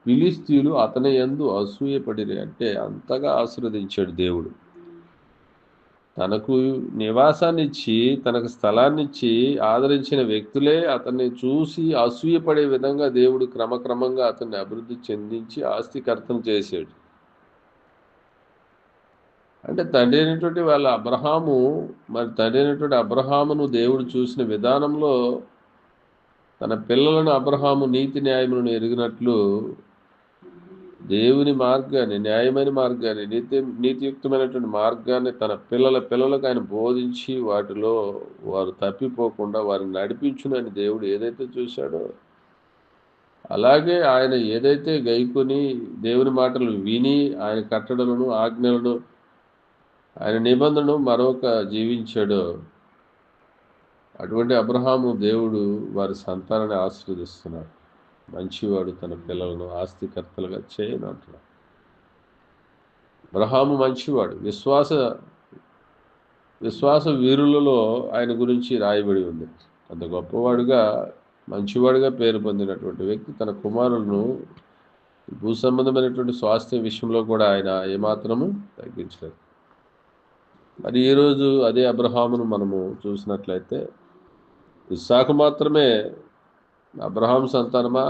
ఫిలిస్తీయులు అతని యందు అసూయపడిరి. అంటే అంతగా ఆశీర్వదించాడు దేవుడు. తనకు నివాసాన్ని ఇచ్చి, తనకు స్థలాన్ని ఇచ్చి ఆదరించిన వ్యక్తులే అతన్ని చూసి అసూయపడే విధంగా దేవుడు క్రమక్రమంగా అతన్ని అభివృద్ధి చెందించి ఆస్తికర్తను చేశాడు. అంటే తండ్రి అయినటువంటి వాళ్ళ అబ్రహాము, మరి తండ్రి అయినటువంటి అబ్రహామును దేవుడు చూసిన విధానంలో తన పిల్లలను అబ్రహాము నీతి న్యాయములను ఎరిగినట్లు దేవుని మార్గాన్ని, న్యాయమైన మార్గాన్ని, నీతియుక్తమైనటువంటి మార్గాన్ని తన పిల్లలకు ఆయన బోధించి వాటిలో వారు తప్పిపోకుండా వారిని నడిపించునని దేవుడు ఏదైతే చూశాడో, అలాగే ఆయన ఏదైతే గైకొని దేవుని మాటలు విని ఆయన కట్టడలను, ఆజ్ఞలను, ఆయన నిబంధనను మరొక జీవించాడో అటువంటి అబ్రహాము దేవుడు వారి సంతానాన్ని ఆశీర్వదిస్తున్నాడు. మంచివాడు తన పిల్లలను ఆస్తికర్తలుగా చేయను అంటున్నాడు. అబ్రహాము మంచివాడు, విశ్వాస వీరులలో ఆయన గురించి రాయబడి ఉంది. అంత గొప్పవాడుగా, మంచివాడుగా పేరు పొందినటువంటి వ్యక్తి తన కుమారులను భూ సంబంధమైనటువంటి స్వాస్థ్య విషయంలో కూడా ఆయన ఏమాత్రము తగ్గించలేదు. మరి ఈరోజు అదే అబ్రహామును మనము చూసినట్లయితే, ఇస్సాకు మాత్రమే అబ్రహాం సంతానమా,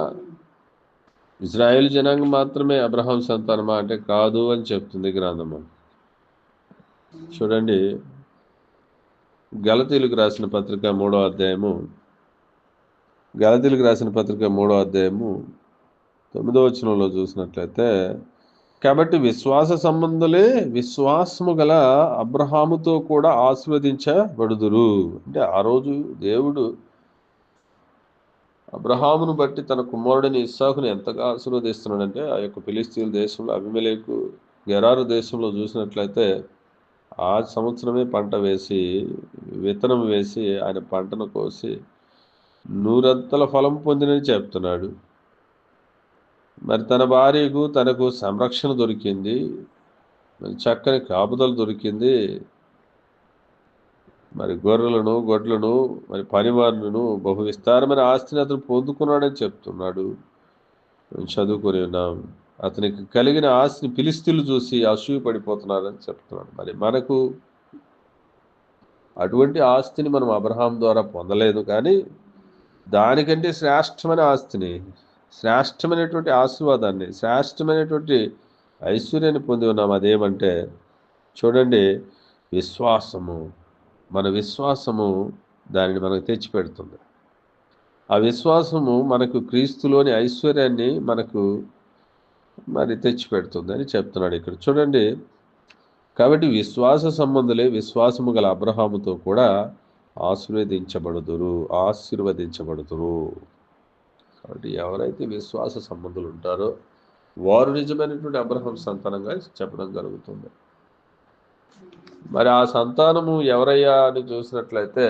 ఇజ్రాయేల్ జనాంగం మాత్రమే అబ్రహాం సంతానమా అంటే కాదు అని చెప్తుంది గ్రంథము. చూడండి, గలతీయులకు రాసిన పత్రిక 3వ అధ్యాయము 9వ వచనంలో చూసినట్లయితే, కాబట్టి విశ్వాస సంబంధులే విశ్వాసము గల అబ్రహాముతో కూడా ఆశీర్వదించబడుదురు. అంటే ఆ రోజు దేవుడు అబ్రహామును బట్టి తన కుమారుడిని ఇస్సాకుని ఎంతగా ఆశీర్వదిస్తున్నాడంటే, ఆ యొక్క ఫిలిస్తీన్ల దేశంలో అబీమెలెకు గెరారు దేశంలో చూసినట్లయితే ఆ సంవత్సరమే పంట వేసి, విత్తనం వేసి, ఆయన పంటను కోసి నూరంతల ఫలం పొందినని చెప్తున్నాడు. మరి తన భార్యకు తనకు సంరక్షణ దొరికింది, చక్కని కాపుదల దొరికింది. మరి గొర్రెలను, గొడ్లను, మరి పనివారులను, బహు విస్తారమైన ఆస్తిని అతను పొందుకున్నాడని చెప్తున్నాడు. చదువుకొని ఉన్నాం. అతనికి కలిగిన ఆస్తిని ఫిలిస్తీన్లు చూసి అసూయ పడిపోతున్నారని చెప్తున్నాడు. మరి మనకు అటువంటి ఆస్తిని మనం అబ్రహాం ద్వారా పొందలేదు, కానీ దానికంటే శ్రేష్టమైన ఆస్తిని, శ్రేష్టమైనటువంటి ఆశీర్వాదాన్ని, శ్రేష్టమైనటువంటి ఐశ్వర్యాన్ని పొంది ఉన్నాం. అదేమంటే చూడండి, విశ్వాసము. మన విశ్వాసము దానిని మనకు తెచ్చిపెడుతుంది. ఆ విశ్వాసము మనకు క్రీస్తులోని ఐశ్వర్యాన్ని మనకు మరి తెచ్చిపెడుతుంది అని చెప్తున్నాడు ఇక్కడ. చూడండి, కాబట్టి విశ్వాస సంబంధులే విశ్వాసము గల అబ్రహాముతో కూడా ఆశీర్వదించబడుదురు. కాబట్టి ఎవరైతే విశ్వాస సంబంధులు ఉంటారో వారు నిజమైనటువంటి అబ్రహాం సంతానంగా చెప్పడం జరుగుతుంది. మరి ఆ సంతానము ఎవరయ్యా అని చూసినట్లయితే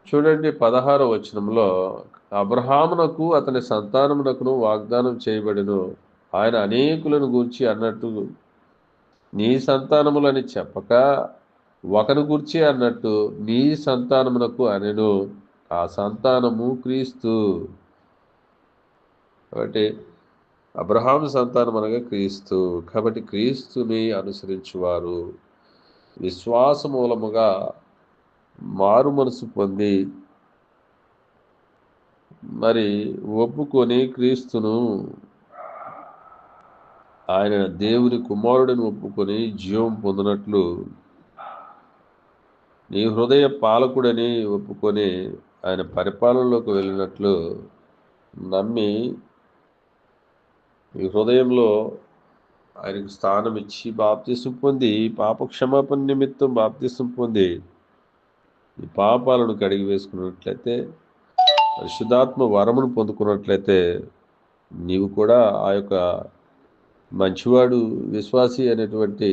చూడండి, 16వ వచనంలో అబ్రహామునకు అతని సంతానమునకును వాగ్దానం చేయబడిను, ఆయన అనేకులను గూర్చి అన్నట్టు నీ సంతానములని చెప్పక ఒకను గూర్చి అన్నట్టు నీ సంతానమునకు అనెను. ఆ సంతానము క్రీస్తు. కాబట్టి అబ్రహాము సంతానం అనగా క్రీస్తు. కాబట్టి క్రీస్తుని అనుసరించువారు విశ్వాస మూలముగా మారు మనసు పొంది మరి ఒప్పుకొని క్రీస్తును, ఆయన దేవుని కుమారుడిని ఒప్పుకొని జీవం పొందినట్లు, నీ హృదయ పాలకుడని ఒప్పుకొని ఆయన పరిపాలనలోకి వెళ్ళినట్లు నమ్మి ఈ హృదయంలో ఆయనకు స్థానం ఇచ్చి బాప్తిసం పొంది, పాప క్షమాపణ నిమిత్తం బాప్తిసం పొంది ఈ పాపాలను కడిగి వేసుకున్నట్లయితే, పరిశుద్ధాత్మ వరమును పొందుకున్నట్లయితే నీవు కూడా ఆ యొక్క మంచివాడు, విశ్వాసి అనేటువంటి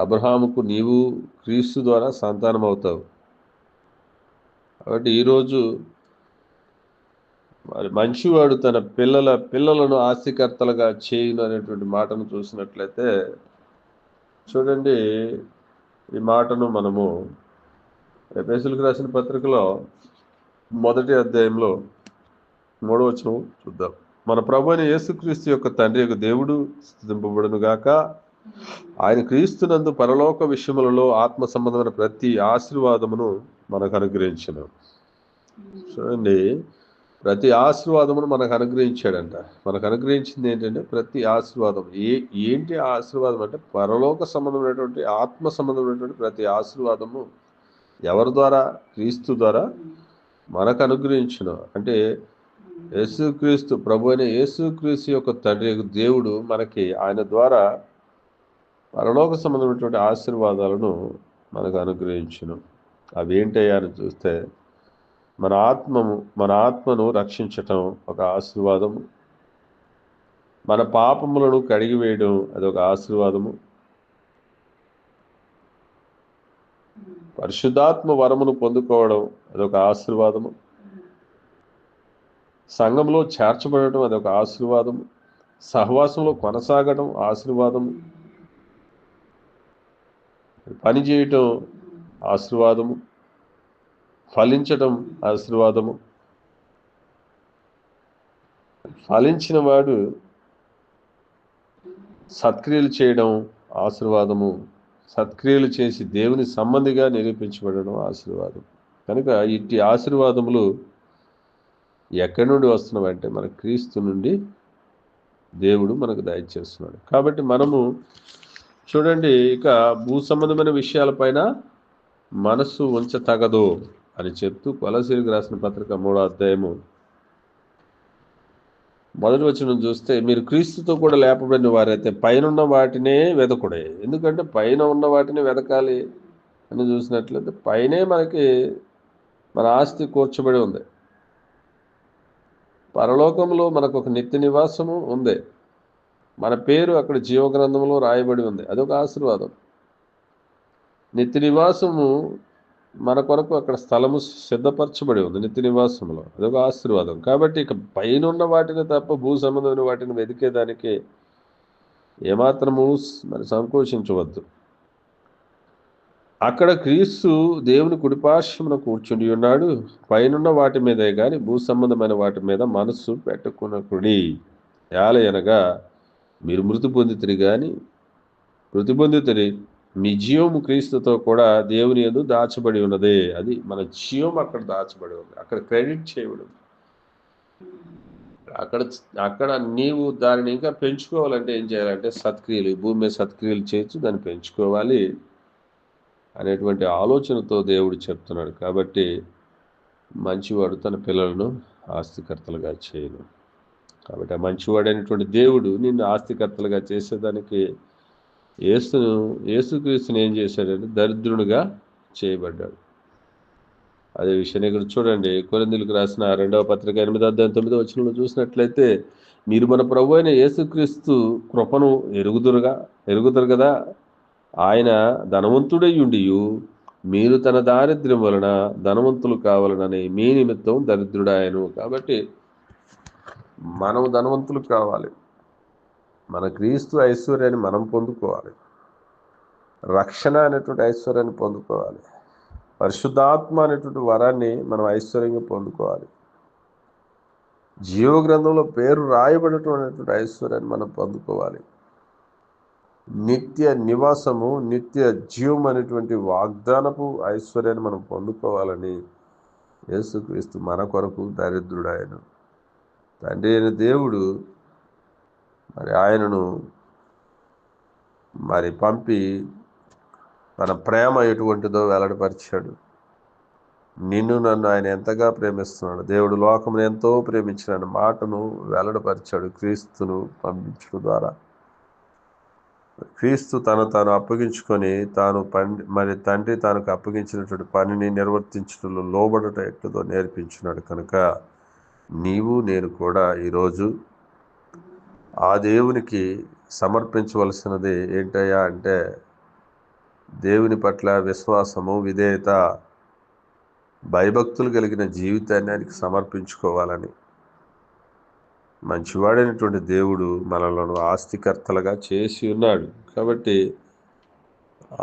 అబ్రహాముకు నీవు క్రీస్తు ద్వారా సంతానం అవుతావు. కాబట్టి ఈరోజు మరి మంచివాడు తన పిల్లలను ఆస్తికర్తలుగా చేయును అనేటువంటి మాటను చూసినట్లయితే చూడండి, ఈ మాటను మనము ఎఫెసీయులకు రాసిన పత్రికలో 1వ అధ్యాయంలో 3వ వచనం చూద్దాం. మన ప్రభు అయిన యేసుక్రీస్తు యొక్క తండ్రి యొక్క దేవుడు స్తుతింపబడును గాక. ఆయన క్రీస్తునందు పరలోక విషయములలో ఆత్మ సంబంధమైన ప్రతి ఆశీర్వాదమును మనకు అనుగ్రహించను. చూడండి, ప్రతి ఆశీర్వాదమును మనకు అనుగ్రహించాడంట. మనకు అనుగ్రహించింది ఏంటంటే ప్రతి ఆశీర్వాదం. ఏంటి ఆశీర్వాదం అంటే పరలోక సంబంధమైనటువంటి, ఆత్మ సంబంధమైనటువంటి ప్రతి ఆశీర్వాదము ఎవరి ద్వారా? క్రీస్తు ద్వారా మనకు అనుగ్రహించిన. అంటే యేసుక్రీస్తు, ప్రభు అయిన యేసుక్రీస్తు యొక్క తండ్రి దేవుడు మనకి ఆయన ద్వారా పరలోక సంబంధమైనటువంటి ఆశీర్వాదాలను మనకు అనుగ్రహించును. అవి ఏంటయ్యా అని చూస్తే మన ఆత్మను రక్షించటం ఒక ఆశీర్వాదము, మన పాపములను కడిగివేయడం అదొక ఆశీర్వాదము, పరిశుద్ధాత్మ వరమును పొందుకోవడం అదొక ఆశీర్వాదము, సంఘంలో చేర్చబడటం అదొక ఆశీర్వాదము, సహవాసంలో కొనసాగడం ఆశీర్వాదము, పని చేయటం ఆశీర్వాదము, ఫలించటం ఆశీర్వాదము. ఫలించిన వాడు సత్క్రియలు చేయడం ఆశీర్వాదము, సత్క్రియలు చేసి దేవుని సంబంధిగా నిరూపించబడడం ఆశీర్వాదం. కనుక ఇట్టి ఆశీర్వాదములు ఎక్కడి నుండి వస్తున్నామంటే మన క్రీస్తు నుండి దేవుడు మనకు దయచేస్తున్నాడు. కాబట్టి మనము చూడండి, ఇక భూ సంబంధమైన విషయాలపైన మనస్సు ఉంచతగదు అని చెప్తూ కొలసీలకు రాసిన పత్రిక 3వ అధ్యాయము 1వ వచనం చూస్తే, మీరు క్రీస్తుతో కూడా లేపబడిన వారైతే పైన ఉన్న వాటినే వెదకుడే. ఎందుకంటే పైన ఉన్న వాటిని వెదకాలి అని చూసినట్లయితే పైనే మనకి మన ఆస్తి కూర్చబడి ఉంది. పరలోకంలో మనకు ఒక నిత్య నివాసము ఉంది. మన పేరు అక్కడ జీవగ్రంథంలో రాయబడి ఉంది. అదొక ఆశీర్వాదం. నిత్య నివాసము మన కొరకు అక్కడ స్థలము సిద్ధపరచబడి ఉంది నిత్య నివాసంలో. అదొక ఆశీర్వాదం. కాబట్టి ఇక పైనున్న వాటిని తప్ప భూ సంబంధమైన వాటిని వెతికేదానికి ఏమాత్రము మరి సంకోచించవద్దు. అక్కడ క్రీస్తు దేవుని కుడిపార్శ్వమున కూర్చుండి ఉన్నాడు. పైనున్న వాటి మీదే గాని భూ సంబంధమైన వాటి మీద మనస్సు పెట్టుకునకుడి. ఏలయనగా మీరు మృతి పొందితిరి గాని మృతి పొందితిరి, మీ జీవము క్రీస్తుతో కూడా దేవుని యందు దాచబడి ఉన్నదే. అది మన జీవం అక్కడ దాచబడి ఉంది, అక్కడ క్రెడిట్ చేయబడి ఉంది. అక్కడ నీవు దానిని ఇంకా పెంచుకోవాలంటే ఏం చేయాలంటే సత్క్రియలు, ఈ భూమి మీద సత్క్రియలు చేయొచ్చు, దాన్ని పెంచుకోవాలి అనేటువంటి ఆలోచనతో దేవుడు చెప్తున్నాడు. కాబట్టి మంచివాడు తన పిల్లలను ఆస్తికర్తలుగా చేయను. కాబట్టి ఆ మంచివాడైనటువంటి దేవుడు నిన్ను ఆస్తికర్తలుగా చేసేదానికి యేసుక్రీస్తుని ఏం చేశాడంటే దరిద్రునిగా చేయబడ్డాడు. అదే విషయాన్ని ఇక్కడ చూడండి, కొరింథీయులకు రాసిన 2వ పత్రిక 8వ అధ్యాయం 9వ వచనంలో చూసినట్లయితే, మీరు మన ప్రభు అయిన యేసుక్రీస్తు కృపను ఎరుగుదురు కదా. ఆయన ధనవంతుడై ఉండియు మీరు తన దారిద్ర్యం వలన ధనవంతులు కావాలనని మీ నిమిత్తం దరిద్రుడాయను. కాబట్టి మనం ధనవంతులు కావాలి. మన క్రీస్తు ఐశ్వర్యాన్ని మనం పొందుకోవాలి. రక్షణ అనేటువంటి ఐశ్వర్యాన్ని పొందుకోవాలి. పరిశుద్ధాత్మ అనేటువంటి వరాన్ని మనం ఐశ్వర్యంగా పొందుకోవాలి. జీవగ్రంథంలో పేరు రాయబడినటువంటి ఐశ్వర్యాన్ని మనం పొందుకోవాలి. నిత్య నివాసము, నిత్య జీవం అనేటువంటి వాగ్దానపు ఐశ్వర్యాన్ని మనం పొందుకోవాలని యేసుక్రీస్తు మన కొరకు దరిద్రుడాయను. తండ్రి అయిన దేవుడు మరి ఆయనను మరి పంపి తన ప్రేమ ఎటువంటిదో వెల్లడిపరిచాడు. నిన్ను నన్ను ఆయన ఎంతగా ప్రేమిస్తున్నాడు, దేవుడు లోకమును ఎంతో ప్రేమించిన మాటను వెల్లడిపరిచాడు క్రీస్తును పంపించడం ద్వారా. క్రీస్తు తాను అప్పగించుకొని మరి తండ్రి తనకు అప్పగించినటువంటి పనిని నిర్వర్తించడంలో లోబడట ఎట్లదో నేర్పించినాడు. కనుక నీవు నేను కూడా ఈరోజు ఆ దేవునికి సమర్పించవలసినది ఏంటయ్యా అంటే దేవుని పట్ల విశ్వాసము, విధేయత, భయభక్తులు కలిగిన జీవితాన్ని ఆయనకి సమర్పించుకోవాలని. మంచివాడైనటువంటి దేవుడు మనలను ఆస్తికర్తలుగా చేసి ఉన్నాడు. కాబట్టి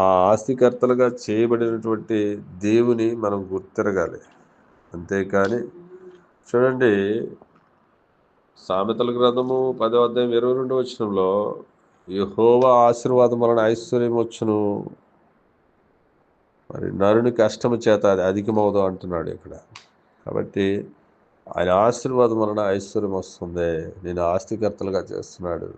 ఆ ఆస్తికర్తలుగా చేయబడినటువంటి దేవుని మనం గుర్తిరగాలి. అంతేకాని చూడండి, సామెతల గ్రంథము 10వ అధ్యాయం 22వ వచనంలో యెహోవా ఆశీర్వాదం వలన ఐశ్వర్యం వచ్చును, మరి నరుని కష్టము చేత అది అధికమవుదు అంటున్నాడు ఇక్కడ. కాబట్టి ఆయన ఆశీర్వాదం వలన ఐశ్వర్యం వస్తుంది. నేను ఆస్తికర్తలుగా చేస్తున్నాడు.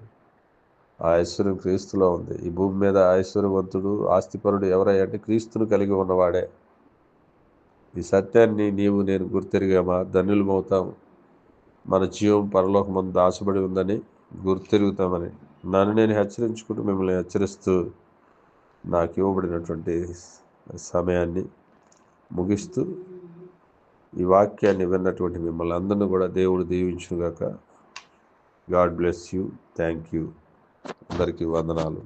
ఆ ఐశ్వర్యం క్రీస్తులో ఉంది. ఈ భూమి మీద ఐశ్వర్యవంతుడు, ఆస్తిపరుడు ఎవరయ్యా అంటే క్రీస్తును కలిగి ఉన్నవాడే. ఈ సత్యాన్ని నీవు నేను గుర్తెరిగామా ధన్యులమవుతాము. మన జీవం పరలోకమందు దాచబడి ఉందని గుర్తెరుగుతామని నన్ను నేను హెచ్చరించుకుంటూ మిమ్మల్ని హెచ్చరిస్తూ నాకు ఇవ్వబడినటువంటి సమయాన్ని ముగిస్తూ ఈ వాక్యాన్ని విన్నటువంటి మిమ్మల్ని అందరినీ కూడా దేవుడు దీవించుగాక. God bless you. Thank you. అందరికీ వందనాలు.